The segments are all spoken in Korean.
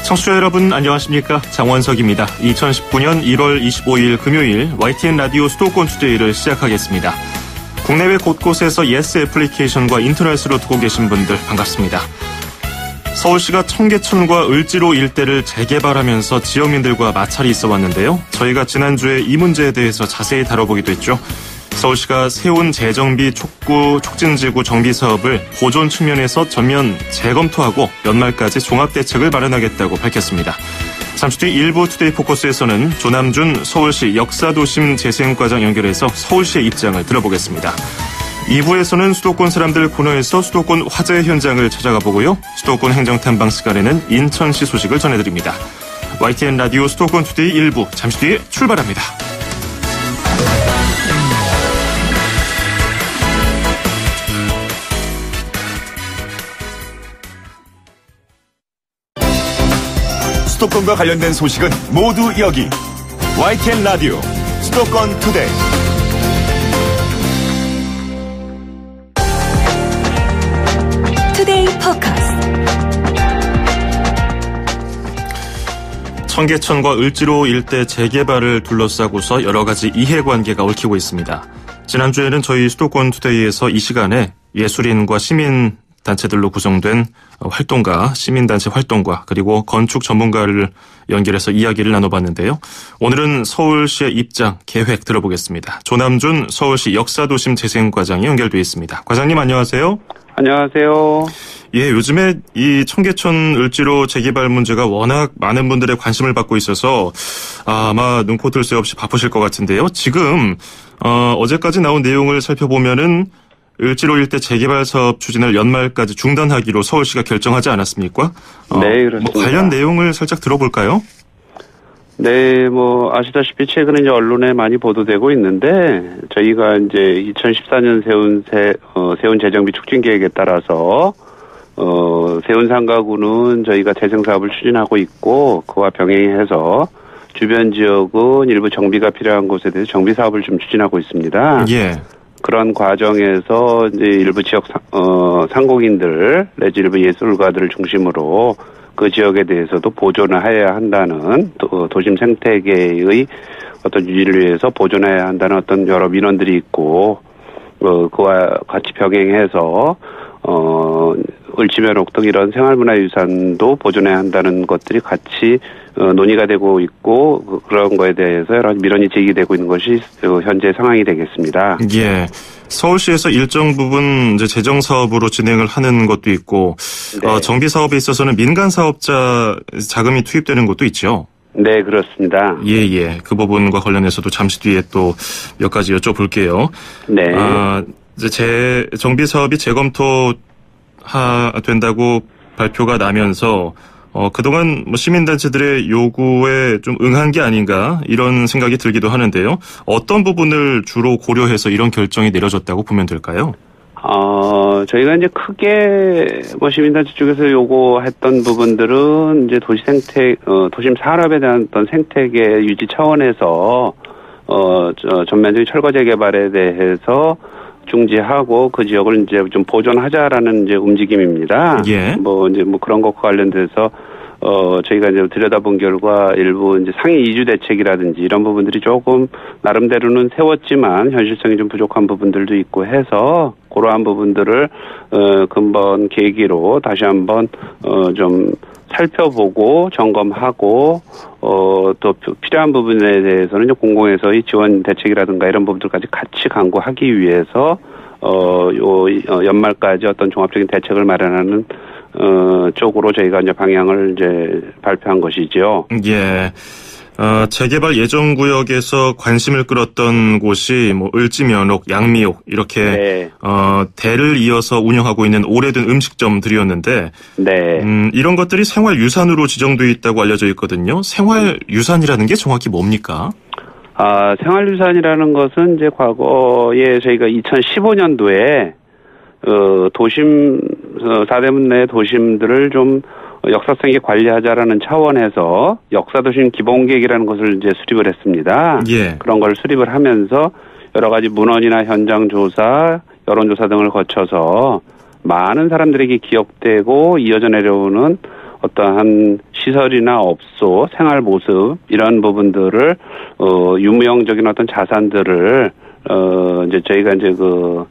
청취자 여러분 안녕하십니까? 장원석입니다. 2019년 1월 25일 금요일 YTN 라디오 수도권 투데이를 시작하겠습니다. 국내외 곳곳에서 예스 애플리케이션과 인터넷으로 듣고 계신 분들 반갑습니다. 서울시가 청계천과 을지로 일대를 재개발하면서 지역민들과 마찰이 있어 왔는데요. 저희가 지난주에 이 문제에 대해서 자세히 다뤄보기도 했죠. 서울시가 세운 재정비 촉진지구 정비 사업을 보존 측면에서 전면 재검토하고 연말까지 종합대책을 마련하겠다고 밝혔습니다. 잠시 뒤 일부 투데이 포커스에서는 조남준 서울시 역사도심 재생과장 연결해서 서울시의 입장을 들어보겠습니다. 2부에서는 수도권 사람들 코너에서 수도권 화재 현장을 찾아가 보고요. 수도권 행정탐방 시간에는 인천시 소식을 전해드립니다. YTN 라디오 수도권 투데이 1부 잠시 뒤에 출발합니다. 수도권과 관련된 소식은 모두 여기 YTN 라디오 수도권 투데이. 투데이 포커스. 청계천과 을지로 일대 재개발을 둘러싸고서 여러 가지 이해관계가 얽히고 있습니다. 지난주에는 저희 수도권 투데이에서 이 시간에 예술인과 시민 단체들로 구성된 활동가, 시민단체 활동가, 그리고 건축 전문가를 연결해서 이야기를 나눠봤는데요. 오늘은 서울시의 입장, 계획 들어보겠습니다. 조남준 서울시 역사도심 재생과장이 연결되어 있습니다. 과장님 안녕하세요. 안녕하세요. 예, 요즘에 이 청계천 을지로 재개발 문제가 워낙 많은 분들의 관심을 받고 있어서 아마 눈코 뜰 새 없이 바쁘실 것 같은데요. 지금 어제까지 나온 내용을 살펴보면은 을지로 일대 재개발 사업 추진을 연말까지 중단하기로 서울시가 결정하지 않았습니까? 네, 그렇습니다. 관련 내용을 살짝 들어볼까요? 네, 아시다시피 최근에 이제 언론에 많이 보도되고 있는데, 저희가 이제 2014년 세운 재정비 촉진 계획에 따라서, 세운 상가구는 저희가 재생 사업을 추진하고 있고, 그와 병행해서 주변 지역은 일부 정비가 필요한 곳에 대해서 정비 사업을 좀 추진하고 있습니다. 예. 그런 과정에서 이제 일부 지역 상공인들 내지 일부 예술가들을 중심으로 그 지역에 대해서도 보존을 해야 한다는 도심 생태계의 어떤 유지를 위해서 보존해야 한다는 어떤 여러 민원들이 있고 그와 같이 병행해서 을지면옥 등 이런 생활문화유산도 보존해야 한다는 것들이 같이 논의가 되고 있고 그런 거에 대해서 여러 민원이 제기되고 있는 것이 현재 상황이 되겠습니다. 예, 서울시에서 일정 부분 이제 재정 사업으로 진행을 하는 것도 있고 네. 정비 사업에 있어서는 민간 사업자 자금이 투입되는 것도 있죠. 네, 그렇습니다. 예, 그 부분과 관련해서도 잠시 뒤에 또 몇 가지 여쭤볼게요. 네. 이제 정비 사업이 재검토 된다고 발표가 나면서 그동안 시민단체들의 요구에 좀 응한 게 아닌가 이런 생각이 들기도 하는데요. 어떤 부분을 주로 고려해서 이런 결정이 내려졌다고 보면 될까요? 저희가 이제 크게 시민단체 쪽에서 요구했던 부분들은 이제 도심 산업에 대한 어떤 생태계 유지 차원에서 전면적인 철거 재개발에 대해서 중지하고 그 지역을 이제 좀 보존하자라는 이제 움직임입니다. 예. 그런 것과 관련돼서 저희가 이제 들여다본 결과 일부 이제 상위 이주 대책이라든지 이런 부분들이 조금 나름대로는 세웠지만 현실성이 좀 부족한 부분들도 있고 해서 그러한 부분들을 근본 계기로 다시 한번 좀 살펴보고 점검하고 또 필요한 부분에 대해서는 공공에서의 지원 대책이라든가 이런 부분들까지 같이 강구하기 위해서 연말까지 어떤 종합적인 대책을 마련하는 쪽으로 저희가 이제 방향을 이제 발표한 것이죠. 예. 재개발 예정 구역에서 관심을 끌었던 곳이 을지면옥, 양미옥 이렇게 네. 대를 이어서 운영하고 있는 오래된 음식점들이었는데 네. 이런 것들이 생활유산으로 지정돼 있다고 알려져 있거든요. 생활유산이라는 게 정확히 뭡니까? 생활유산이라는 것은 이제 과거에 저희가 2015년도에 도심 4대문 내 도심들을 좀 역사성 있게 관리하자라는 차원에서 역사도심 기본계획이라는 것을 이제 수립을 했습니다. 예. 그런 걸 수립을 하면서 여러 가지 문헌이나 현장 조사, 여론조사 등을 거쳐서 많은 사람들에게 기억되고 이어져 내려오는 어떠한 시설이나 업소, 생활 모습 이런 부분들을 유무형적인 어떤 자산들을 이제 저희가 이제 그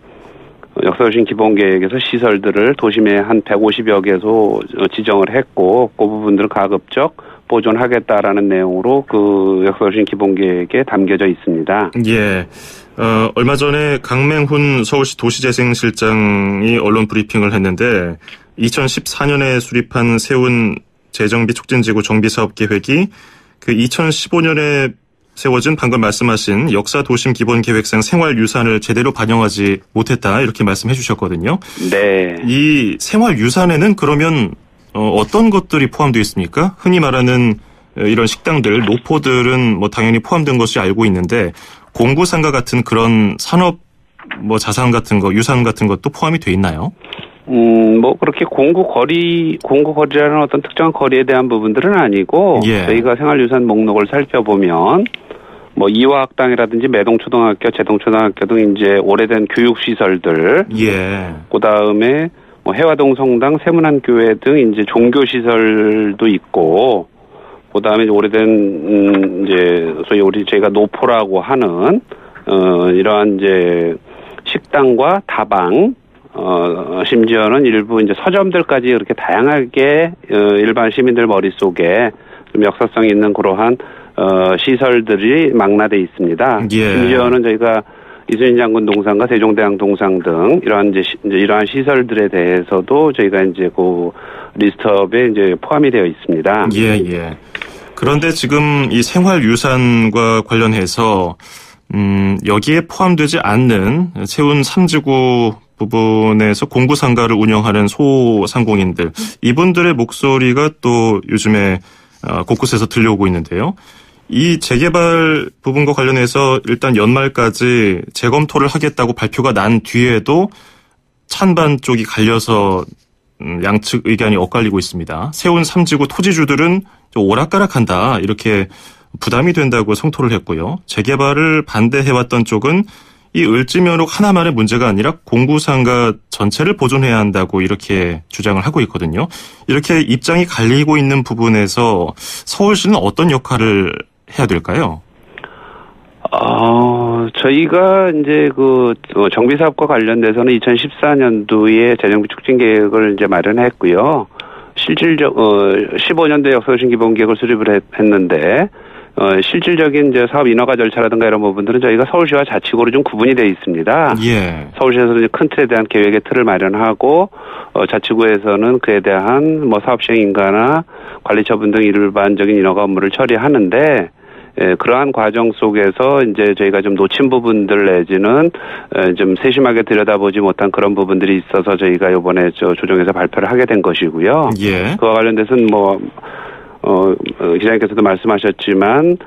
역사도시 기본계획에서 시설들을 도심에 한 150여 개소 지정을 했고 그 부분들을 가급적 보존하겠다라는 내용으로 그 역사도시 기본계획에 담겨져 있습니다. 예. 얼마 전에 강맹훈 서울시 도시재생실장이 언론 브리핑을 했는데 2014년에 수립한 세운 재정비 촉진지구 정비사업계획이 그 2015년에 세워진 방금 말씀하신 역사도심기본계획상 생활유산을 제대로 반영하지 못했다 이렇게 말씀해 주셨거든요. 네. 이 생활유산에는 그러면 어떤 것들이 포함되어 있습니까? 흔히 말하는 이런 식당들, 노포들은 뭐 당연히 포함된 것이 알고 있는데 공구상가 같은 그런 산업 뭐 자산 같은 거, 유산 같은 것도 포함이 돼 있나요? 뭐 그렇게 공구거리라는 어떤 특정한 거리에 대한 부분들은 아니고 예. 저희가 생활유산 목록을 살펴보면 뭐 이화학당이라든지 매동초등학교, 제동초등학교 등 이제 오래된 교육시설들, 예. 그 다음에 뭐 해화동 성당, 세문안교회 등 이제 종교시설도 있고, 그 다음에 오래된 이제 소위 저희가 노포라고 하는 이러한 이제 식당과 다방, 심지어는 일부 이제 서점들까지 이렇게 다양하게 일반 시민들 머릿속에 좀 역사성 있는 그러한 시설들이 망라돼 있습니다. 예. 심지어는 저희가 이순신 장군 동상과 세종대왕 동상 등 이러한 이러한 시설들에 대해서도 저희가 이제 그 리스트업에 이제 포함이 되어 있습니다. 예, 예. 그런데 지금 이 생활유산과 관련해서 여기에 포함되지 않는 세운 3지구 부분에서 공구상가를 운영하는 소상공인들, 이분들의 목소리가 또 요즘에 곳곳에서 들려오고 있는데요. 이 재개발 부분과 관련해서 일단 연말까지 재검토를 하겠다고 발표가 난 뒤에도 찬반 쪽이 갈려서 양측 의견이 엇갈리고 있습니다. 세운 3지구 토지주들은 좀 오락가락한다 이렇게 부담이 된다고 성토를 했고요. 재개발을 반대해왔던 쪽은 이 을지면옥 하나만의 문제가 아니라 공구상가 전체를 보존해야 한다고 이렇게 주장을 하고 있거든요. 이렇게 입장이 갈리고 있는 부분에서 서울시는 어떤 역할을 해야 될까요? 저희가 이제 그 정비사업과 관련돼서는 2014년도에 재정비 촉진 계획을 이제 마련했고요. 실질적 15년도에 역사도시 기본계획을 수립을 했는데 실질적인 이제 사업 인허가 절차라든가 이런 부분들은 저희가 서울시와 자치구로 좀 구분이 되어 있습니다. 예. 서울시에서는 이제 큰 틀에 대한 계획의 틀을 마련하고 자치구에서는 그에 대한 뭐 사업 시행 인가나 관리 처분 등 일반적인 인허가 업무를 처리하는데 그러한 과정 속에서 이제 저희가 좀 놓친 부분들 내지는 좀 세심하게 들여다보지 못한 그런 부분들이 있어서 저희가 이번에 조정해서 발표를 하게 된 것이고요. 예. 그와 관련돼서는 뭐 기자님께서도 말씀하셨지만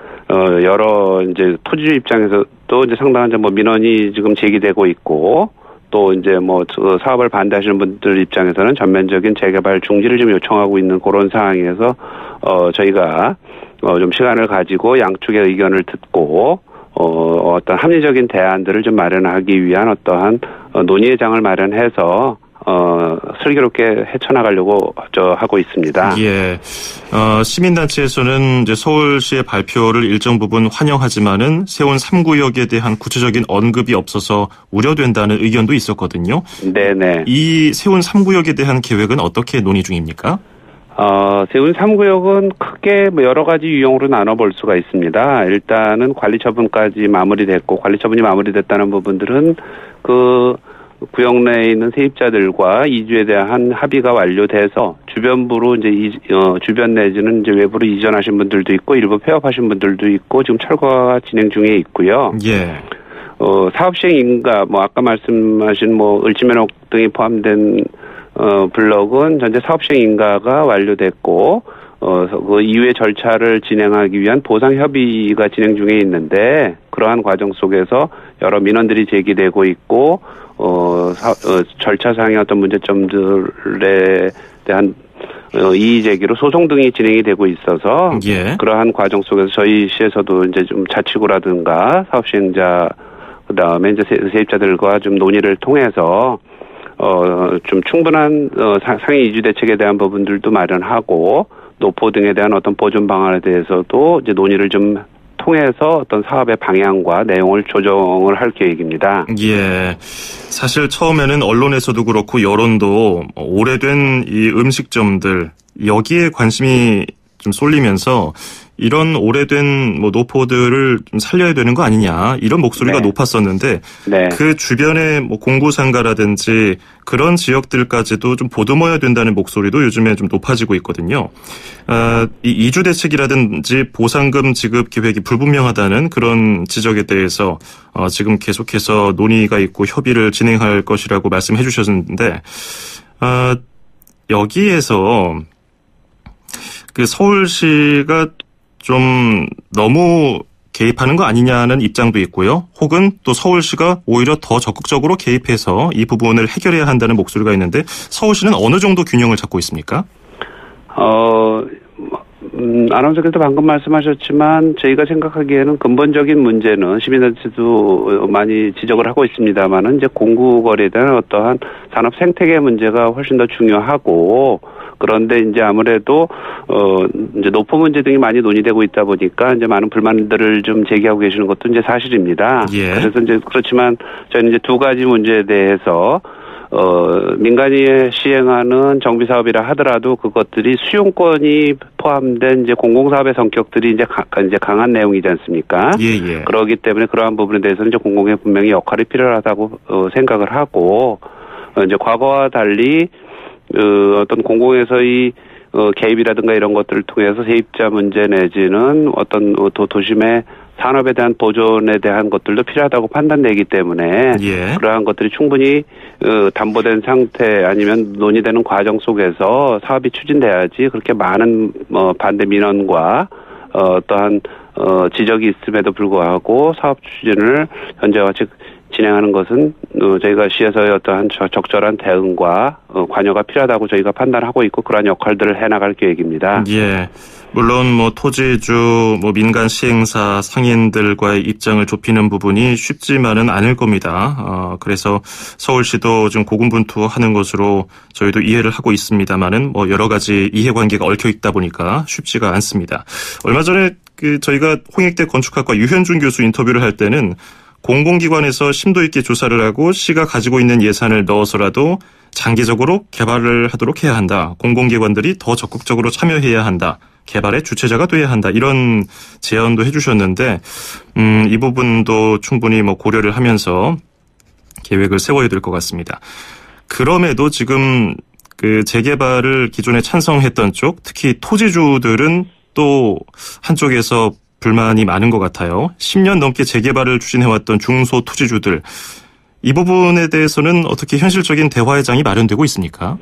여러 이제 토지주 입장에서도 이제 상당한 뭐 민원이 지금 제기되고 있고 또 이제 뭐 사업을 반대하시는 분들 입장에서는 전면적인 재개발 중지를 좀 요청하고 있는 그런 상황에서 저희가 좀 시간을 가지고 양쪽의 의견을 듣고 어떤 합리적인 대안들을 좀 마련하기 위한 어떠한 논의의 장을 마련해서 슬기롭게 헤쳐나가려고 하고 있습니다. 예. 시민단체에서는 이제 서울시의 발표를 일정 부분 환영하지만은 세운 3구역에 대한 구체적인 언급이 없어서 우려된다는 의견도 있었거든요. 네네. 이 세운 3구역에 대한 계획은 어떻게 논의 중입니까? 세운 3구역은 크게 뭐 여러 가지 유형으로 나눠볼 수가 있습니다. 일단은 관리처분까지 마무리됐고 관리처분이 마무리됐다는 부분들은 그 구역 내에 있는 세입자들과 이주에 대한 합의가 완료돼서 주변부로 이제 주변 내지는 이제 외부로 이전하신 분들도 있고 일부 폐업하신 분들도 있고 지금 철거가 진행 중에 있고요. 예. 사업 시행 인가 뭐 아까 말씀하신 뭐 을지면옥 등이 포함된 블록은 전체 사업 시행 인가가 완료됐고 그 이후의 절차를 진행하기 위한 보상 협의가 진행 중에 있는데 그러한 과정 속에서 여러 민원들이 제기되고 있고 절차상의 어떤 문제점들에 대한 이의 제기로 소송 등이 진행이 되고 있어서 예. 그러한 과정 속에서 저희 시에서도 이제 좀 자치구라든가 사업 시행자 그다음에 이제 세입자들과 좀 논의를 통해서 좀 충분한 상해 이주 대책에 대한 부분들도 마련하고 노포 등에 대한 어떤 보존 방안에 대해서도 이제 논의를 좀 통해서 어떤 사업의 방향과 내용을 조정을 할 계획입니다. 예. 사실 처음에는 언론에서도 그렇고 여론도 오래된 이 음식점들 여기에 관심이 좀 쏠리면서 이런 오래된 노포들을 좀 살려야 되는 거 아니냐 이런 목소리가 높았었는데 그 주변의 공구상가라든지 그런 지역들까지도 좀 보듬어야 된다는 목소리도 요즘에 좀 높아지고 있거든요. 이 이주 대책이라든지 보상금 지급 계획이 불분명하다는 그런 지적에 대해서 지금 계속해서 논의가 있고 협의를 진행할 것이라고 말씀해 주셨는데 여기에서 그 서울시가 좀 너무 개입하는 거 아니냐는 입장도 있고요. 혹은 또 서울시가 오히려 더 적극적으로 개입해서 이 부분을 해결해야 한다는 목소리가 있는데 서울시는 어느 정도 균형을 잡고 있습니까? 아나운서께서 방금 말씀하셨지만 저희가 생각하기에는 근본적인 문제는 시민단체도 많이 지적을 하고 있습니다만은 이제 공구거리에 대한 어떠한 산업 생태계 문제가 훨씬 더 중요하고 그런데 이제 아무래도 이제 노포 문제 등이 많이 논의되고 있다 보니까 이제 많은 불만들을 좀 제기하고 계시는 것도 이제 사실입니다. 예. 그래서 이제 그렇지만 저희는 이제 두 가지 문제에 대해서 민간이 시행하는 정비 사업이라 하더라도 그것들이 수용권이 포함된 이제 공공사업의 성격들이 이제 강한 내용이지 않습니까? 예. 그렇기 때문에 그러한 부분에 대해서는 이제 공공의 분명히 역할이 필요하다고 생각을 하고 이제 과거와 달리 어떤 공공에서의 개입이라든가 이런 것들을 통해서 세입자 문제 내지는 어떤 도심의 산업에 대한 보존에 대한 것들도 필요하다고 판단되기 때문에 그러한 것들이 충분히 담보된 상태 아니면 논의되는 과정 속에서 사업이 추진돼야지 그렇게 많은 반대 민원과 어떠한 지적이 있음에도 불구하고 사업 추진을 현재와 같이 진행하는 것은 저희가 시에서의 어떠한 적절한 대응과 관여가 필요하다고 저희가 판단하고 있고 그러한 역할들을 해나갈 계획입니다. 예. 물론 토지주, 민간 시행사, 상인들과의 입장을 좁히는 부분이 쉽지만은 않을 겁니다. 그래서 서울시도 좀 고군분투하는 것으로 저희도 이해를 하고 있습니다만은 여러 가지 이해관계가 얽혀 있다 보니까 쉽지가 않습니다. 얼마 전에 저희가 홍익대 건축학과 유현준 교수 인터뷰를 할 때는 공공기관에서 심도 있게 조사를 하고 시가 가지고 있는 예산을 넣어서라도 장기적으로 개발을 하도록 해야 한다. 공공기관들이 더 적극적으로 참여해야 한다. 개발의 주체자가 돼야 한다. 이런 제안도 해주셨는데 이 부분도 충분히 고려를 하면서 계획을 세워야 될 것 같습니다. 그럼에도 지금 재개발을 기존에 찬성했던 쪽, 특히 토지주들은 또 한쪽에서 불만이 많은 것 같아요. 10년 넘게 재개발을 추진해왔던 중소토지주들. 이 부분에 대해서는 어떻게 현실적인 대화의 장이 마련되고 있습니까?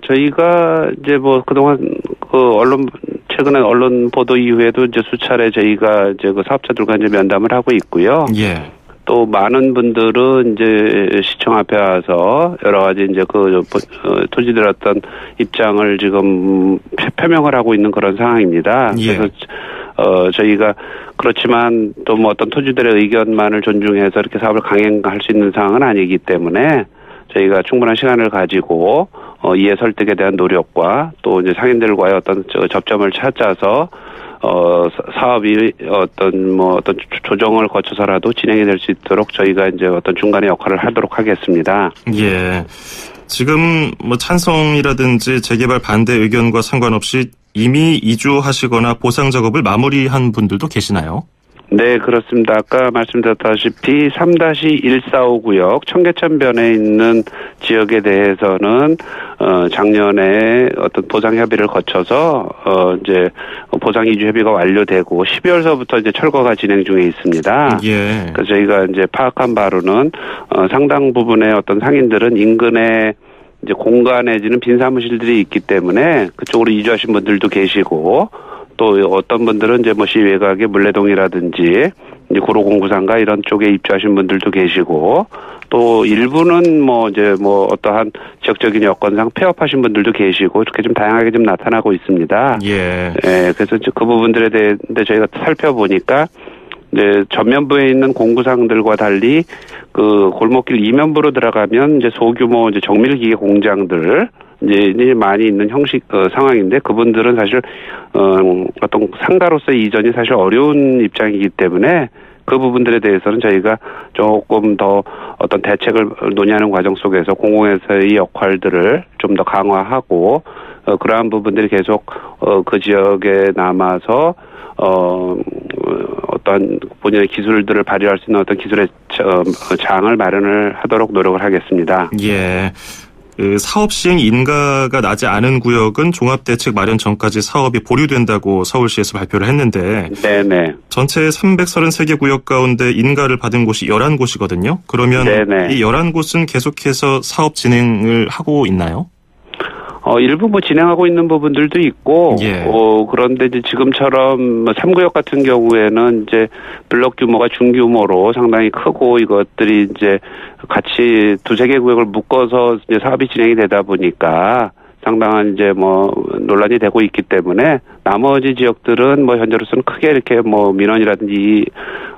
저희가 이제 그동안 최근에 언론 보도 이후에도 이제 수차례 저희가 이제 사업자들과 이제 면담을 하고 있고요. 예. 또 많은 분들은 이제 시청 앞에 와서 여러 가지 이제 토지들 어떤 입장을 지금 표명을 하고 있는 그런 상황입니다. 예. 그래서 저희가 그렇지만 또 어떤 토지들의 의견만을 존중해서 이렇게 사업을 강행할 수 있는 상황은 아니기 때문에 저희가 충분한 시간을 가지고 이해 설득에 대한 노력과 또 이제 상인들과의 어떤 접점을 찾아서 사업이 어떤 조정을 거쳐서라도 진행이 될 수 있도록 저희가 이제 어떤 중간의 역할을 하도록 하겠습니다. 예. 지금 찬성이라든지 재개발 반대 의견과 상관없이 이미 이주하시거나 보상 작업을 마무리한 분들도 계시나요? 네, 그렇습니다. 아까 말씀드렸다시피 3-145구역 청계천변에 있는 지역에 대해서는 작년에 어떤 보상 협의를 거쳐서 이제 보상 이주 협의가 완료되고 12월서부터 이제 철거가 진행 중에 있습니다. 예. 그래서 저희가 이제 파악한 바로는 상당 부분의 어떤 상인들은 인근에 이제 공간 내지는 빈 사무실들이 있기 때문에 그쪽으로 이주하신 분들도 계시고 또 어떤 분들은 이제 시 외곽의 물레동이라든지 이제 고로공구상가 이런 쪽에 입주하신 분들도 계시고 또 일부는 어떠한 지역적인 여건상 폐업하신 분들도 계시고 이렇게 좀 다양하게 좀 나타나고 있습니다. 예. 예. 그래서 그 부분들에 대해 저희가 살펴보니까 이제 전면부에 있는 공구상들과 달리 그 골목길 이면부로 들어가면 이제 소규모 이제 정밀기계 공장들 이제 많이 있는 형식 상황인데 그분들은 사실 어떤 상가로서의 이전이 사실 어려운 입장이기 때문에 그 부분들에 대해서는 저희가 조금 더 어떤 대책을 논의하는 과정 속에서 공공에서의 역할들을 좀 더 강화하고 그러한 부분들이 계속 그 지역에 남아서 어떤 본인의 기술들을 발휘할 수 있는 어떤 기술의 장을 마련을 하도록 노력을 하겠습니다. 예. 그 사업 시행 인가가 나지 않은 구역은 종합대책 마련 전까지 사업이 보류된다고 서울시에서 발표를 했는데 네네. 전체 333개 구역 가운데 인가를 받은 곳이 11곳이거든요. 그러면 네네. 이 11곳은 계속해서 사업 진행을 하고 있나요? 일부 뭐 진행하고 있는 부분들도 있고, 예. 그런데 이제 지금처럼 3구역 같은 경우에는 이제 블록 규모가 중규모로 상당히 크고 이것들이 이제 같이 두세 개 구역을 묶어서 이제 사업이 진행이 되다 보니까 상당한 이제 뭐 논란이 되고 있기 때문에 나머지 지역들은 뭐 현재로서는 크게 이렇게 뭐 민원이라든지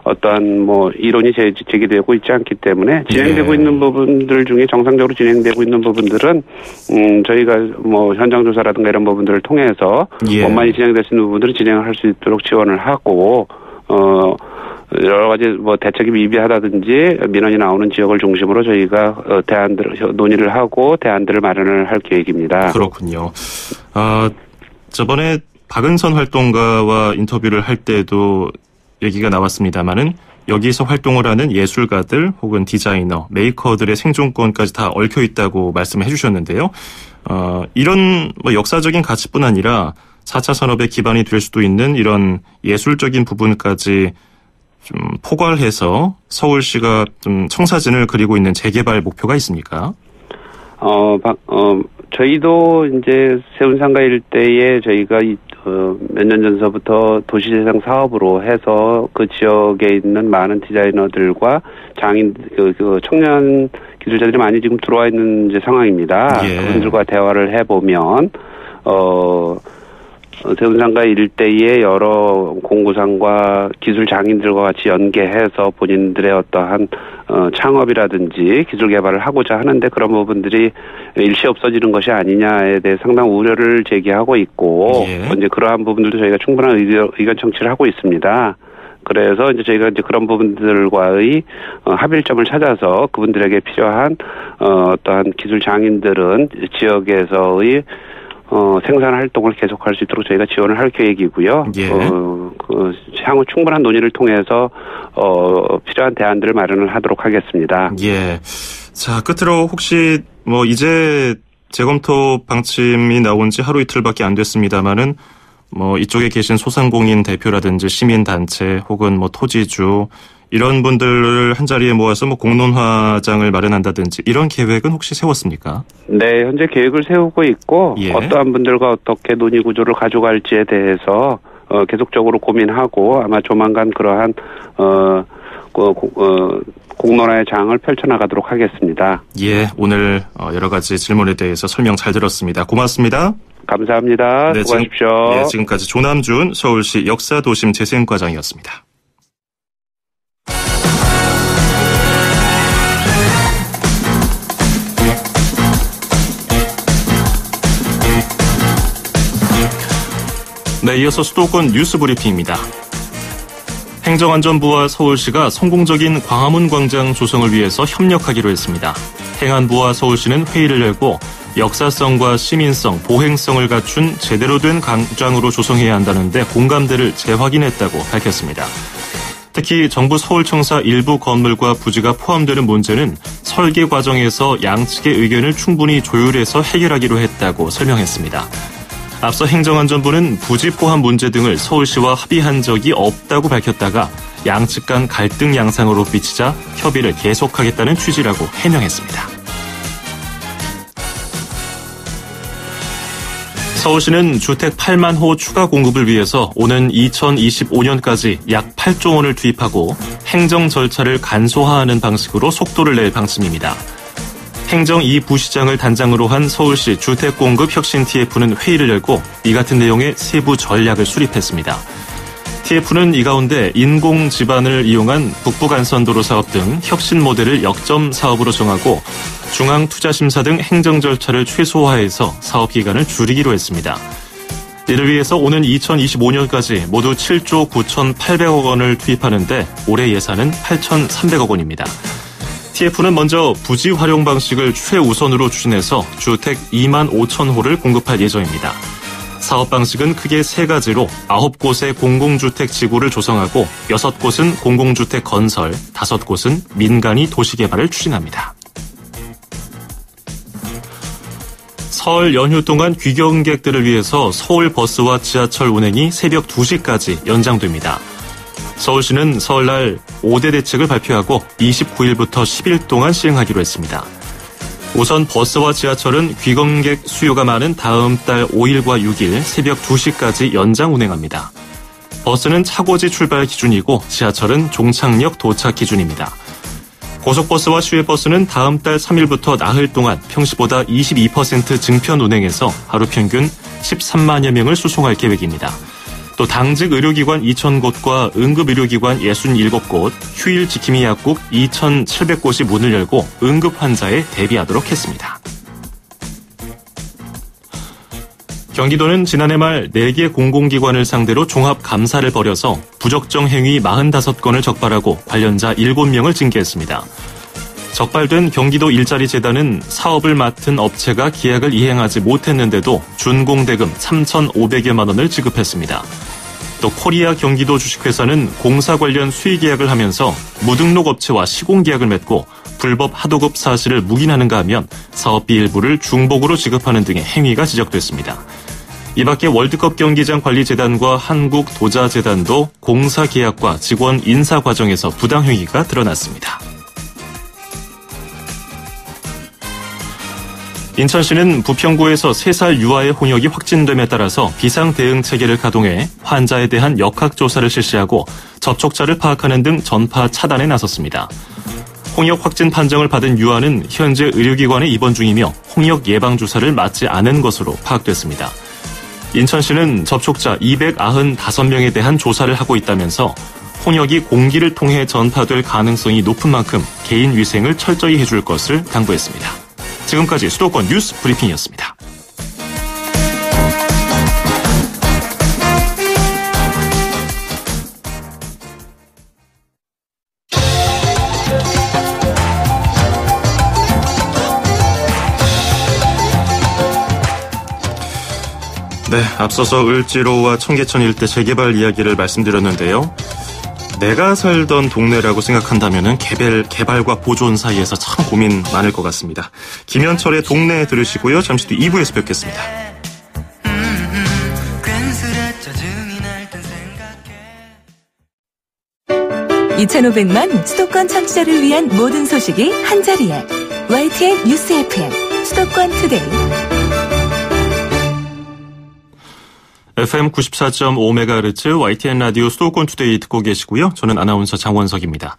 어떠한 뭐 이론이 제기되고 있지 않기 때문에 진행되고 있는 부분들 중에 정상적으로 진행되고 있는 부분들은 저희가 뭐 현장 조사라든가 이런 부분들을 통해서 원만히 진행될 수 있는 부분들은 진행을 할 수 있도록 지원을 하고 여러 가지 뭐 대책이 미비하다든지 민원이 나오는 지역을 중심으로 저희가 대안들을 논의를 하고 대안들을 마련을 할 계획입니다. 그렇군요. 저번에 박은선 활동가와 인터뷰를 할 때도 얘기가 나왔습니다만은 여기서 활동을 하는 예술가들 혹은 디자이너, 메이커들의 생존권까지 다 얽혀 있다고 말씀해 주셨는데요. 이런 뭐 역사적인 가치뿐 아니라 4차 산업의 기반이 될 수도 있는 이런 예술적인 부분까지 좀 포괄해서 서울시가 좀 청사진을 그리고 있는 재개발 목표가 있습니까? 저희도 이제 세운상가 일대에 저희가 몇 년 전서부터 도시재생 사업으로 해서 그 지역에 있는 많은 디자이너들과 장인, 청년 기술자들이 많이 지금 들어와 있는 이제 상황입니다. 예. 그분들과 대화를 해보면, 세운상가 일대의 여러 공구상과 기술 장인들과 같이 연계해서 본인들의 어떠한 창업이라든지 기술 개발을 하고자 하는데 그런 부분들이 일시 없어지는 것이 아니냐에 대해 상당 우려를 제기하고 있고 이제 그러한 부분들도 저희가 충분한 의견 청취를 하고 있습니다. 그래서 이제 저희가 이제 그런 부분들과의 합일점을 찾아서 그분들에게 필요한 어떠한 기술 장인들은 지역에서의 생산 활동을 계속할 수 있도록 저희가 지원을 할 계획이고요. 예. 향후 충분한 논의를 통해서 필요한 대안들을 마련을 하도록 하겠습니다. 예. 자, 끝으로 혹시 뭐 이제 재검토 방침이 나온 지 하루 이틀밖에 안 됐습니다만은 뭐 이쪽에 계신 소상공인 대표라든지 시민단체 혹은 뭐 토지주 이런 분들을 한자리에 모아서 뭐 공론화장을 마련한다든지 이런 계획은 혹시 세웠습니까? 네, 현재 계획을 세우고 있고 어떠한 분들과 어떻게 논의 구조를 가져갈지에 대해서 계속적으로 고민하고 아마 조만간 그러한 공론화의 장을 펼쳐나가도록 하겠습니다. 예, 오늘 여러 가지 질문에 대해서 설명 잘 들었습니다. 고맙습니다. 감사합니다. 네, 수고하십시오. 지금까지 조남준 서울시 역사도심 재생과장이었습니다. 네, 이어서 수도권 뉴스 브리핑입니다. 행정안전부와 서울시가 성공적인 광화문 광장 조성을 위해서 협력하기로 했습니다. 행안부와 서울시는 회의를 열고 역사성과 시민성, 보행성을 갖춘 제대로 된 광장으로 조성해야 한다는데 공감대를 재확인했다고 밝혔습니다. 특히 정부 서울청사 일부 건물과 부지가 포함되는 문제는 설계 과정에서 양측의 의견을 충분히 조율해서 해결하기로 했다고 설명했습니다. 앞서 행정안전부는 부지 포함 문제 등을 서울시와 합의한 적이 없다고 밝혔다가 양측 간 갈등 양상으로 비치자 협의를 계속하겠다는 취지라고 해명했습니다. 서울시는 주택 8만 호 추가 공급을 위해서 오는 2025년까지 약 8조 원을 투입하고 행정 절차를 간소화하는 방식으로 속도를 낼 방침입니다. 행정 2 부시장을 단장으로 한 서울시 주택공급 혁신 TF는 회의를 열고 이 같은 내용의 세부 전략을 수립했습니다. TF는 이 가운데 인공 지반을 이용한 북부간선도로 사업 등 혁신 모델을 역점 사업으로 정하고 중앙투자심사 등 행정 절차를 최소화해서 사업 기간을 줄이기로 했습니다. 이를 위해서 오는 2025년까지 모두 7조 9,800억 원을 투입하는데 올해 예산은 8,300억 원입니다. TF는 먼저 부지 활용 방식을 최우선으로 추진해서 주택 2만 5천 호를 공급할 예정입니다. 사업 방식은 크게 세 가지로 9곳의 공공주택 지구를 조성하고 6곳은 공공주택 건설, 5곳은 민간이 도시개발을 추진합니다. 설 연휴 동안 귀경객들을 위해서 서울버스와 지하철 운행이 새벽 2시까지 연장됩니다. 서울시는 설날 5대 대책을 발표하고 29일부터 10일 동안 시행하기로 했습니다. 우선 버스와 지하철은 귀경객 수요가 많은 다음 달 5일과 6일 새벽 2시까지 연장 운행합니다. 버스는 차고지 출발 기준이고 지하철은 종착역 도착 기준입니다. 고속버스와 시외버스는 다음 달 3일부터 나흘 동안 평시보다 22% 증편 운행해서 하루 평균 13만여 명을 수송할 계획입니다. 또 당직 의료기관 2,000곳과 응급의료기관 67곳, 휴일 지킴이 약국 2,700곳이 문을 열고 응급 환자에 대비하도록 했습니다. 경기도는 지난해 말 4개 공공기관을 상대로 종합감사를 벌여서 부적정 행위 45건을 적발하고 관련자 7명을 징계했습니다. 적발된 경기도 일자리재단은 사업을 맡은 업체가 계약을 이행하지 못했는데도 준공대금 3,500여만 원을 지급했습니다. 또 코리아 경기도 주식회사는 공사 관련 수의계약을 하면서 무등록 업체와 시공계약을 맺고 불법 하도급 사실을 묵인하는가 하면 사업비 일부를 중복으로 지급하는 등의 행위가 지적됐습니다. 이 밖에 월드컵 경기장 관리재단과 한국도자재단도 공사 계약과 직원 인사 과정에서 부당행위가 드러났습니다. 인천시는 부평구에서 3살 유아의 홍역이 확진됨에 따라서 비상대응체계를 가동해 환자에 대한 역학조사를 실시하고 접촉자를 파악하는 등 전파 차단에 나섰습니다. 홍역 확진 판정을 받은 유아는 현재 의료기관에 입원 중이며 홍역 예방주사를 맞지 않은 것으로 파악됐습니다. 인천시는 접촉자 295명에 대한 조사를 하고 있다면서 홍역이 공기를 통해 전파될 가능성이 높은 만큼 개인 위생을 철저히 해줄 것을 당부했습니다. 지금까지 수도권 뉴스 브리핑이었습니다. 네, 앞서서 을지로와 청계천 일대 재개발 이야기를 말씀드렸는데요. 내가 살던 동네라고 생각한다면은 개발과 보존 사이에서 참 고민 많을 것 같습니다. 김현철의 동네 들으시고요. 잠시 뒤 2부에서 뵙겠습니다. 2,500만 수도권 청취자를 위한 모든 소식이 한자리에 YTN 뉴스 FM 수도권 투데이. FM 94.5MHz YTN 라디오 수도권 투데이 듣고 계시고요. 저는 아나운서 장원석입니다.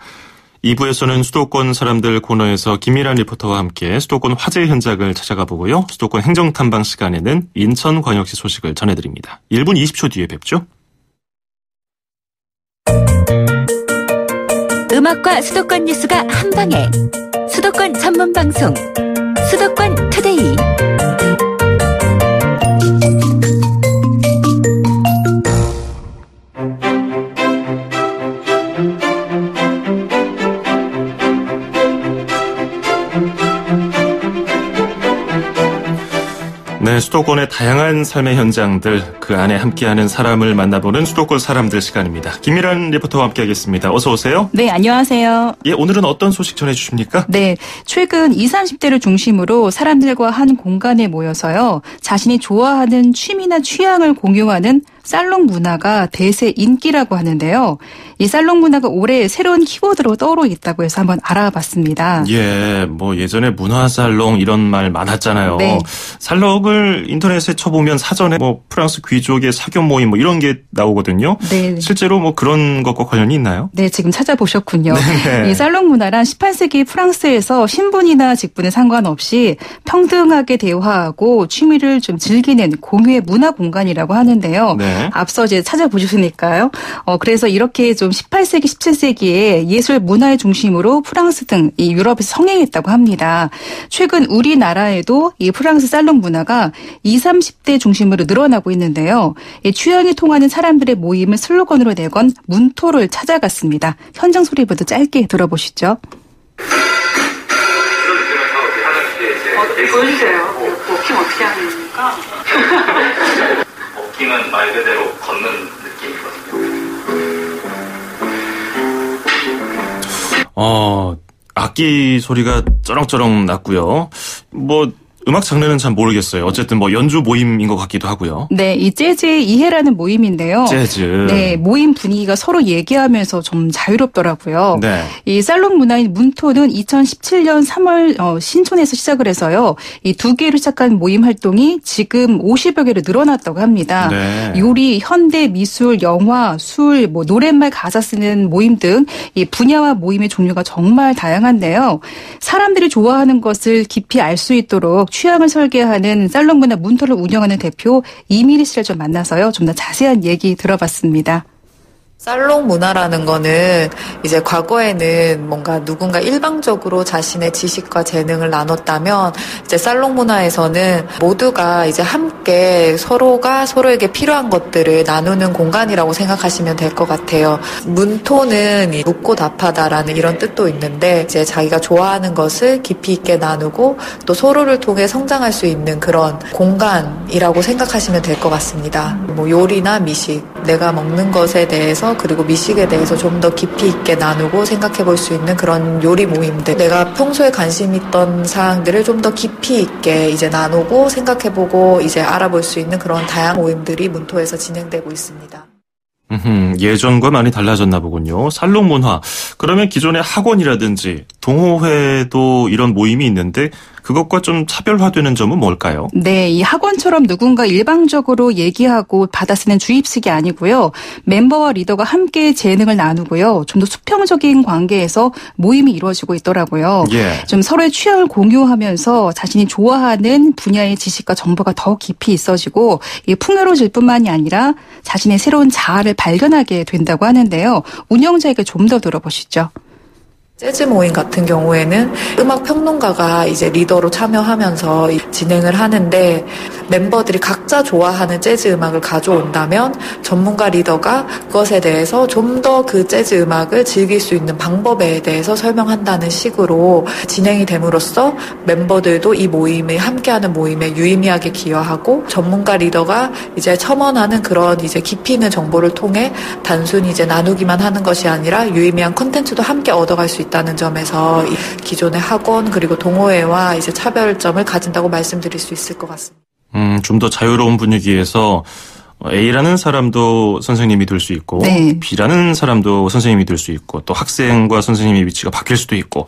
2부에서는 수도권 사람들 코너에서 김미란 리포터와 함께 수도권 화재 현장을 찾아가 보고요. 수도권 행정탐방 시간에는 인천광역시 소식을 전해드립니다. 1분 20초 뒤에 뵙죠. 음악과 수도권 뉴스가 한방에 수도권 전문 방송 수도권 투데이. 네, 수도권의 다양한 삶의 현장들, 그 안에 함께하는 사람을 만나보는 수도권 사람들 시간입니다. 김미란 리포터와 함께하겠습니다. 어서 오세요. 네, 안녕하세요. 예, 오늘은 어떤 소식 전해주십니까? 네, 최근 20, 30대를 중심으로 사람들과 한 공간에 모여서요, 자신이 좋아하는 취미나 취향을 공유하는 살롱 문화가 대세 인기라고 하는데요. 이 살롱 문화가 올해 새로운 키워드로 떠오르고 있다고 해서 한번 알아봤습니다. 예, 뭐 예전에 문화살롱 이런 말 많았잖아요. 네. 살롱을 인터넷에 쳐보면 사전에 뭐 프랑스 귀족의 사교 모임 뭐 이런 게 나오거든요. 네. 실제로 뭐 그런 것과 관련이 있나요? 네, 지금 찾아보셨군요. 네. 이 살롱 문화란 18세기 프랑스에서 신분이나 직분에 상관없이 평등하게 대화하고 취미를 좀 즐기는 공유의 문화 공간이라고 하는데요. 네. 네. 앞서 이제 찾아보셨으니까요. 그래서 이렇게 좀 18세기, 17세기에 예술 문화의 중심으로 프랑스 등 이 유럽에서 성행했다고 합니다. 최근 우리나라에도 이 프랑스 살롱 문화가 20, 30대 중심으로 늘어나고 있는데요. 이 취향이 통하는 사람들의 모임을 슬로건으로 내건 문토를 찾아갔습니다. 현장 소리부터 짧게 들어보시죠. 보여주세요. 워킹 어떻게 하는 겁니까? 워킹은 말 그대로 걷는 느낌이거든요. 악기 소리가 쩌렁쩌렁 났고요. 음악 장르는 잘 모르겠어요. 어쨌든 연주 모임인 것 같기도 하고요. 네, 이 재즈의 이해라는 모임인데요. 재즈. 네, 모임 분위기가 서로 얘기하면서 좀 자유롭더라고요. 네. 이 살롱 문화인 문토는 2017년 3월 신촌에서 시작을 해서요. 이 2개로 시작한 모임 활동이 지금 50여 개로 늘어났다고 합니다. 네. 요리, 현대, 미술, 영화, 술, 노랫말 가사 쓰는 모임 등 이 분야와 모임의 종류가 정말 다양한데요. 사람들이 좋아하는 것을 깊이 알 수 있도록 취향을 설계하는 살롱 문화 문토를 운영하는 대표 이미리 씨를 좀 만나서요. 좀 더 자세한 얘기 들어봤습니다. 살롱 문화라는 거는 이제 과거에는 뭔가 누군가 일방적으로 자신의 지식과 재능을 나눴다면 이제 살롱 문화에서는 모두가 이제 함께 서로가 서로에게 필요한 것들을 나누는 공간이라고 생각하시면 될 것 같아요. 문토는 묻고 답하다라는 이런 뜻도 있는데 이제 자기가 좋아하는 것을 깊이 있게 나누고 또 서로를 통해 성장할 수 있는 그런 공간이라고 생각하시면 될 것 같습니다. 요리나 미식, 내가 먹는 것에 대해서 그리고 미식에 대해서 좀 더 깊이 있게 나누고 생각해 볼 수 있는 그런 요리 모임들, 내가 평소에 관심 있던 사항들을 좀 더 깊이 있게 이제 나누고 생각해 보고 이제 알아볼 수 있는 그런 다양한 모임들이 문토에서 진행되고 있습니다. 예전과 많이 달라졌나 보군요. 살롱 문화. 그러면 기존의 학원이라든지 동호회도 이런 모임이 있는데 그것과 좀 차별화되는 점은 뭘까요? 네, 이 학원처럼 누군가 일방적으로 얘기하고 받아쓰는 주입식이 아니고요. 멤버와 리더가 함께 재능을 나누고요. 좀 더 수평적인 관계에서 모임이 이루어지고 있더라고요. 예. 좀 서로의 취향을 공유하면서 자신이 좋아하는 분야의 지식과 정보가 더 깊이 있어지고 풍요로워질 뿐만이 아니라 자신의 새로운 자아를 발견하게 된다고 하는데요. 운영자에게 좀 더 들어보시죠. 재즈 모임 같은 경우에는 음악 평론가가 이제 리더로 참여하면서 진행을 하는데 멤버들이 각자 좋아하는 재즈 음악을 가져온다면 전문가 리더가 그것에 대해서 좀 더 그 재즈 음악을 즐길 수 있는 방법에 대해서 설명한다는 식으로 진행이 됨으로써 멤버들도 이 모임에 함께하는 모임에 유의미하게 기여하고 전문가 리더가 이제 첨언하는 그런 이제 깊이 있는 정보를 통해 단순히 이제 나누기만 하는 것이 아니라 유의미한 콘텐츠도 함께 얻어갈 수 있다는 점에서 기존의 학원 그리고 동호회와 이제 차별점을 가진다고 말씀드릴 수 있을 것 같습니다. 좀 더 자유로운 분위기에서 A라는 사람도 선생님이 될 수 있고 네. B라는 사람도 선생님이 될 수 있고 또 학생과 선생님의 위치가 바뀔 수도 있고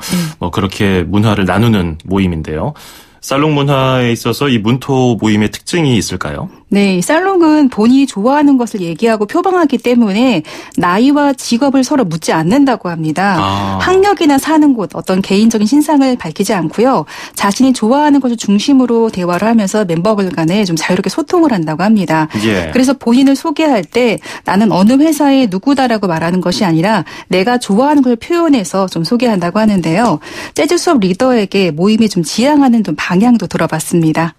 그렇게 문화를 나누는 모임인데요. 살롱 문화에 있어서 이 문토 모임의 특징이 있을까요? 네, 살롱은 본인이 좋아하는 것을 얘기하고 표방하기 때문에 나이와 직업을 서로 묻지 않는다고 합니다. 학력이나 사는 곳, 어떤 개인적인 신상을 밝히지 않고요. 자신이 좋아하는 것을 중심으로 대화를 하면서 멤버들 간에 좀 자유롭게 소통을 한다고 합니다. 예. 그래서 본인을 소개할 때 나는 어느 회사의 누구다라고 말하는 것이 아니라 내가 좋아하는 걸 표현해서 좀 소개한다고 하는데요. 재즈 수업 리더에게 모임에 좀 지향하는 좀 방향도 들어봤습니다.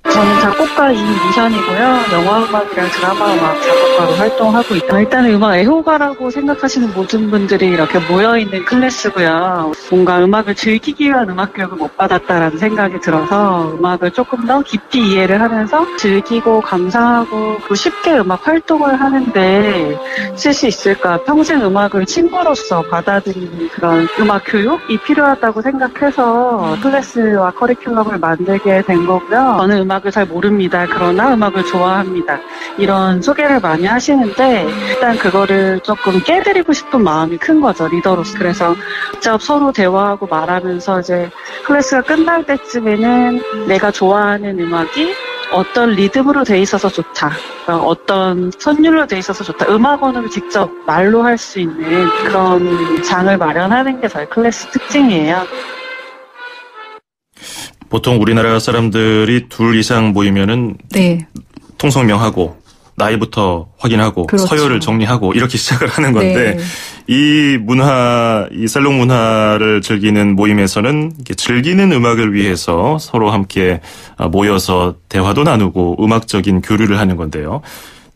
저는 작곡가 이미션이고요. 영화음악이랑 드라마음악 작곡가로 활동하고 있다. 일단은 음악 애호가라고 생각하시는 모든 분들이 이렇게 모여있는 클래스고요. 뭔가 음악을 즐기기 위한 음악 교육을 못 받았다라는 생각이 들어서 음악을 조금 더 깊이 이해를 하면서 즐기고 감상하고 쉽게 음악 활동을 하는데 쓸 수 있을까. 평생 음악을 친구로서 받아들이는 그런 음악 교육이 필요하다고 생각해서 클래스와 커리큘럼을 만들게 된 거고요. 저는 음악을 잘 모릅니다. 그러나 음악을 좋아합니다. 이런 소개를 많이 하시는데 일단 그거를 조금 깨드리고 싶은 마음이 큰 거죠. 리더로서. 그래서 직접 서로 대화하고 말하면서 이제 클래스가 끝날 때쯤에는 내가 좋아하는 음악이 어떤 리듬으로 돼 있어서 좋다. 어떤 선율로 돼 있어서 좋다. 음악원으로 직접 말로 할 수 있는 그런 장을 마련하는 게 저희 클래스 특징이에요. 보통 우리나라 사람들이 둘 이상 모이면은 네. 통성명하고 나이부터 확인하고 그렇죠. 서열을 정리하고 이렇게 시작을 하는 건데 네. 이 살롱 문화를 즐기는 모임에서는 이렇게 즐기는 음악을 위해서 서로 함께 모여서 대화도 나누고 음악적인 교류를 하는 건데요.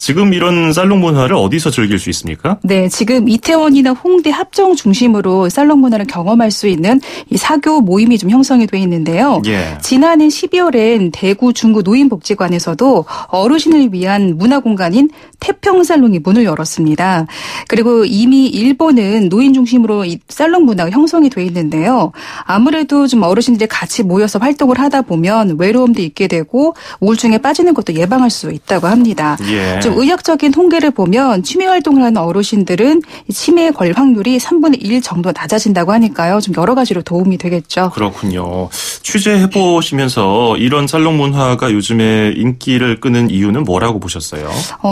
지금 이런 살롱 문화를 어디서 즐길 수 있습니까? 네, 지금 이태원이나 홍대 합정 중심으로 살롱 문화를 경험할 수 있는 이 사교 모임이 좀 형성이 돼 있는데요. 예. 지난해 12월엔 대구 중구 노인복지관에서도 어르신을 위한 문화 공간인 태평살롱이 문을 열었습니다. 그리고 이미 일본은 노인 중심으로 이 살롱 문화가 형성이 돼 있는데요. 아무래도 좀 어르신들이 같이 모여서 활동을 하다 보면 외로움도 있게 되고 우울증에 빠지는 것도 예방할 수 있다고 합니다. 예. 좀 의학적인 통계를 보면 취미 활동을 하는 어르신들은 치매에 걸릴 확률이 3분의 1 정도 낮아진다고 하니까요. 좀 여러 가지로 도움이 되겠죠. 그렇군요. 취재해보시면서 이런 살롱 문화가 요즘에 인기를 끄는 이유는 뭐라고 보셨어요?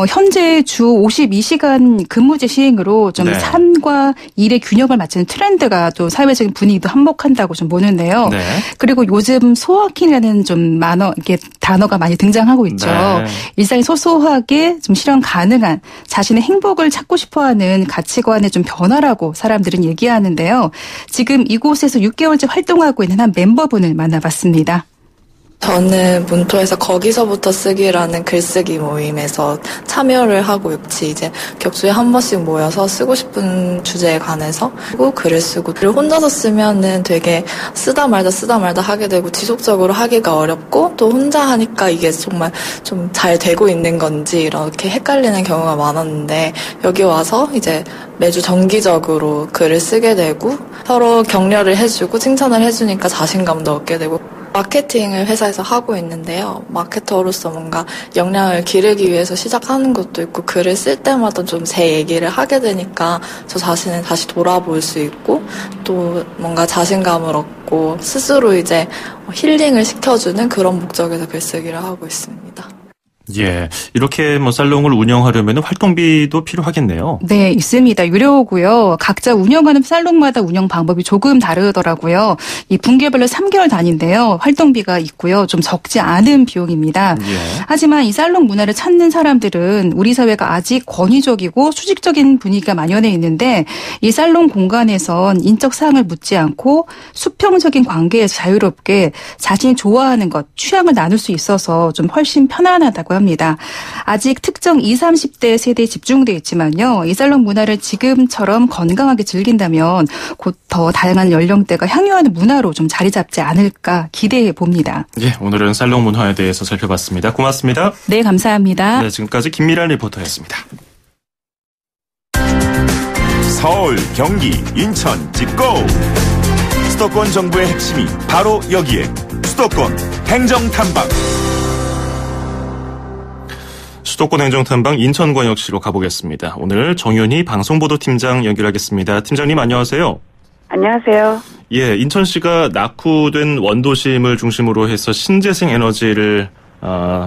현재 주 52시간 근무제 시행으로 좀 네. 삶과 일의 균형을 맞추는 트렌드가 또 사회적인 분위기도 한몫한다고 좀 보는데요. 네. 그리고 요즘 소확행이라는 좀 이게 단어가 많이 등장하고 있죠. 네. 일상이 소소하게 좀 실현 가능한 자신의 행복을 찾고 싶어하는 가치관의 좀 변화라고 사람들은 얘기하는데요. 지금 이곳에서 6개월째 활동하고 있는 한 멤버분을 만나봤습니다. 저는 문토에서 거기서부터 쓰기라는 글쓰기 모임에서 참여를 하고 있지. 이제 격주에 한 번씩 모여서 쓰고 싶은 주제에 관해서 글을 쓰고, 글을 혼자서 쓰면은 되게 쓰다 말다 하게 되고 지속적으로 하기가 어렵고, 또 혼자 하니까 이게 정말 좀 잘 되고 있는 건지 이렇게 헷갈리는 경우가 많았는데, 여기 와서 이제 매주 정기적으로 글을 쓰게 되고 서로 격려를 해주고 칭찬을 해주니까 자신감도 얻게 되고, 마케팅을 회사에서 하고 있는데요. 마케터로서 뭔가 역량을 기르기 위해서 시작하는 것도 있고, 글을 쓸 때마다 좀 제 얘기를 하게 되니까 저 자신을 다시 돌아볼 수 있고, 또 뭔가 자신감을 얻고 스스로 이제 힐링을 시켜주는 그런 목적에서 글쓰기를 하고 있습니다. 예, 이렇게 살롱을 운영하려면 활동비도 필요하겠네요. 네, 있습니다. 유료고요. 각자 운영하는 살롱마다 운영 방법이 조금 다르더라고요. 이 분기별로 3개월 단위인데요. 활동비가 있고요. 좀 적지 않은 비용입니다. 예. 하지만 이 살롱 문화를 찾는 사람들은 우리 사회가 아직 권위적이고 수직적인 분위기가 만연해 있는데, 이 살롱 공간에선 인적 사항을 묻지 않고 수평적인 관계에서 자유롭게 자신이 좋아하는 것, 취향을 나눌 수 있어서 좀 훨씬 편안하다고 합니다. 아직 특정 20, 30대 세대에 집중돼 있지만요. 이 살롱 문화를 지금처럼 건강하게 즐긴다면 곧 더 다양한 연령대가 향유하는 문화로 좀 자리 잡지 않을까 기대해 봅니다. 예, 오늘은 살롱 문화에 대해서 살펴봤습니다. 고맙습니다. 네, 감사합니다. 네, 지금까지 김미란 리포터였습니다. 서울, 경기, 인천, 찍고! 수도권 정부의 핵심이 바로 여기에 수도권 행정탐방. 수도권 행정탐방 인천광역시로 가보겠습니다. 오늘 정윤희 방송보도팀장 연결하겠습니다. 팀장님 안녕하세요. 안녕하세요. 예, 인천시가 낙후된 원도심을 중심으로 해서 신재생 에너지를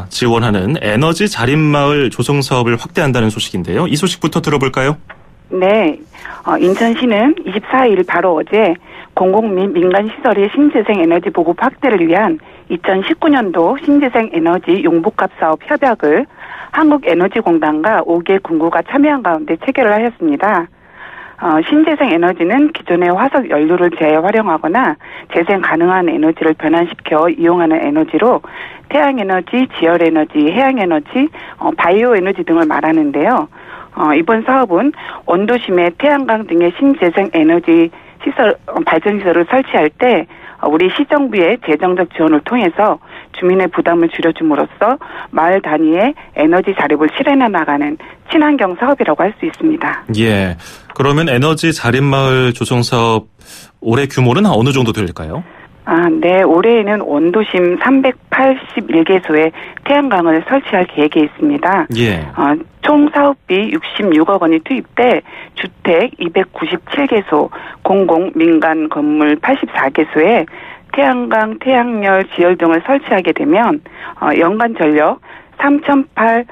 지원하는 에너지 자립마을 조성 사업을 확대한다는 소식인데요. 이 소식부터 들어볼까요? 네, 인천시는 24일 바로 어제 공공 및 민간 시설의 신재생 에너지 보급 확대를 위한 2019년도 신재생 에너지 용복합 사업 협약을 한국에너지공단과 5개 군구가 참여한 가운데 체결을 하였습니다. 신재생 에너지는 기존의 화석 연료를 재활용하거나 재생 가능한 에너지를 변환시켜 이용하는 에너지로 태양에너지, 지열에너지, 해양에너지, 바이오에너지 등을 말하는데요. 이번 사업은 원도심의 태양광 등의 신재생 에너지 시설, 발전시설을 설치할 때 우리 시정부의 재정적 지원을 통해서 주민의 부담을 줄여줌으로써 마을 단위의 에너지 자립을 실현해 나가는 친환경 사업이라고 할 수 있습니다. 예. 그러면 에너지 자립마을 조성 사업 올해 규모는 어느 정도 될까요? 네. 올해에는 원도심 381개소에 태양광을 설치할 계획에 있습니다. 예. 총 사업비 66억 원이 투입돼 주택 297개소, 공공 민간 건물 84개소에 태양광, 태양열, 지열 등을 설치하게 되면 연간 전력 3,008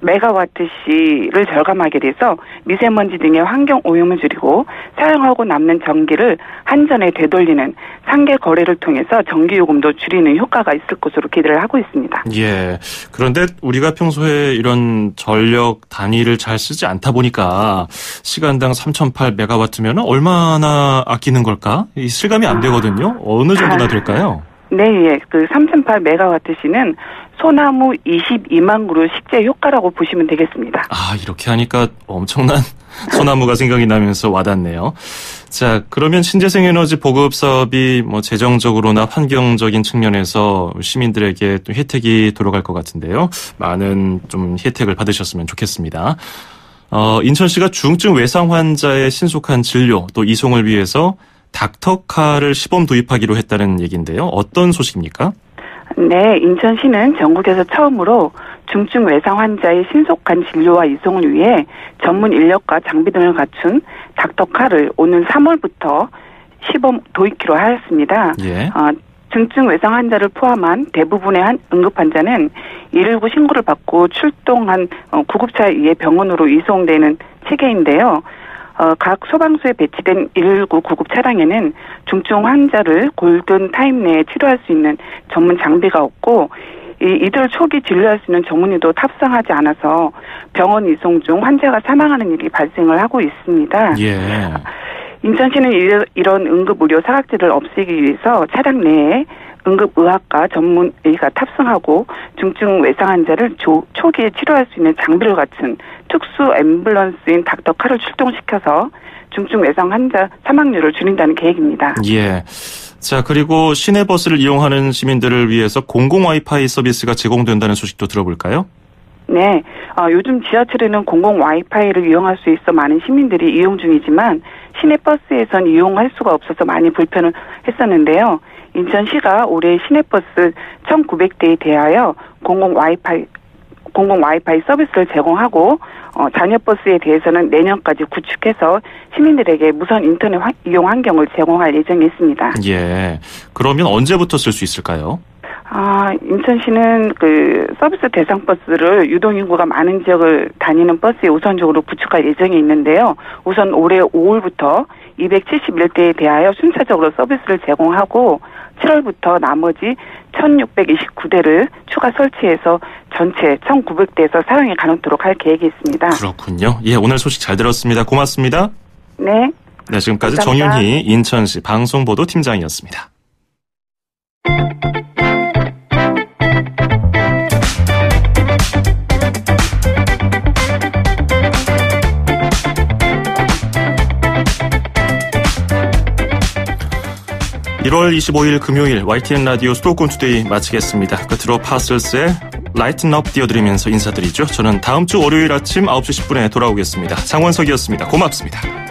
메가와트시를 절감하게 돼서 미세먼지 등의 환경 오염을 줄이고 사용하고 남는 전기를 한전에 되돌리는 상계 거래를 통해서 전기 요금도 줄이는 효과가 있을 것으로 기대를 하고 있습니다. 예. 그런데 우리가 평소에 이런 전력 단위를 잘 쓰지 않다 보니까 시간당 3,800메가와트면 얼마나 아끼는 걸까? 이 실감이 안 되거든요. 어느 정도나 될까요? 네, 예. 그 3,800메가와트시는 소나무 22만 그루 식재 효과라고 보시면 되겠습니다. 이렇게 하니까 엄청난 소나무가 생각이 나면서 와닿네요. 자, 그러면 신재생 에너지 보급 사업이 재정적으로나 환경적인 측면에서 시민들에게 또 혜택이 돌아갈 것 같은데요. 많은 좀 혜택을 받으셨으면 좋겠습니다. 인천시가 중증 외상 환자의 신속한 진료 또 이송을 위해서 닥터카를 시범 도입하기로 했다는 얘기인데요. 어떤 소식입니까? 네, 인천시는 전국에서 처음으로 중증 외상 환자의 신속한 진료와 이송을 위해 전문 인력과 장비 등을 갖춘 닥터카를 오는 3월부터 시범 도입키로 하였습니다. 예. 중증 외상 환자를 포함한 대부분의 응급 환자는 119 신고를 받고 출동한 구급차에 의해 병원으로 이송되는 체계인데요. 각 소방서에 배치된 119 구급 차량에는 중증 환자를 골든 타임 내에 치료할 수 있는 전문 장비가 없고 이들 초기 진료할 수 있는 전문의도 탑승하지 않아서 병원 이송 중 환자가 사망하는 일이 발생을 하고 있습니다. 예. 인천시는 이런 응급의료 사각지를 없애기 위해서 차량 내에 응급의학과 전문의가 탑승하고 중증 외상 환자를 초기에 치료할 수 있는 장비를 갖춘 특수 앰뷸런스인 닥터카를 출동시켜서 중증 외상 환자 사망률을 줄인다는 계획입니다. 예. 자, 그리고 시내버스를 이용하는 시민들을 위해서 공공 와이파이 서비스가 제공된다는 소식도 들어볼까요? 네. 요즘 지하철에는 공공 와이파이를 이용할 수 있어 많은 시민들이 이용 중이지만 시내버스에선 이용할 수가 없어서 많이 불편을 했었는데요. 인천시가 올해 시내버스 1,900대에 대하여 공공 와이파이 서비스를 제공하고 잔여버스에 대해서는 내년까지 구축해서 시민들에게 무선 인터넷 이용 환경을 제공할 예정이 있습니다. 예. 그러면 언제부터 쓸 수 있을까요? 인천시는 그 서비스 대상 버스를 유동인구가 많은 지역을 다니는 버스에 우선적으로 구축할 예정이 있는데요. 우선 올해 5월부터 271대에 대하여 순차적으로 서비스를 제공하고 7월부터 나머지 1,629대를 추가 설치해서 전체 1,900대에서 사용이 가능도록 할 계획이 있습니다. 그렇군요. 예, 오늘 소식 잘 들었습니다. 고맙습니다. 네. 네, 지금까지 감사합니다. 정윤희 인천시 방송보도 팀장이었습니다. (1월 25일) 금요일 YTN 라디오 수도권 투데이 마치겠습니다. 끝으로 파슬스의 라이튼 업 띄워드리면서 인사드리죠. 저는 다음 주 월요일 아침 9시 10분에 돌아오겠습니다. 장원석이었습니다. 고맙습니다.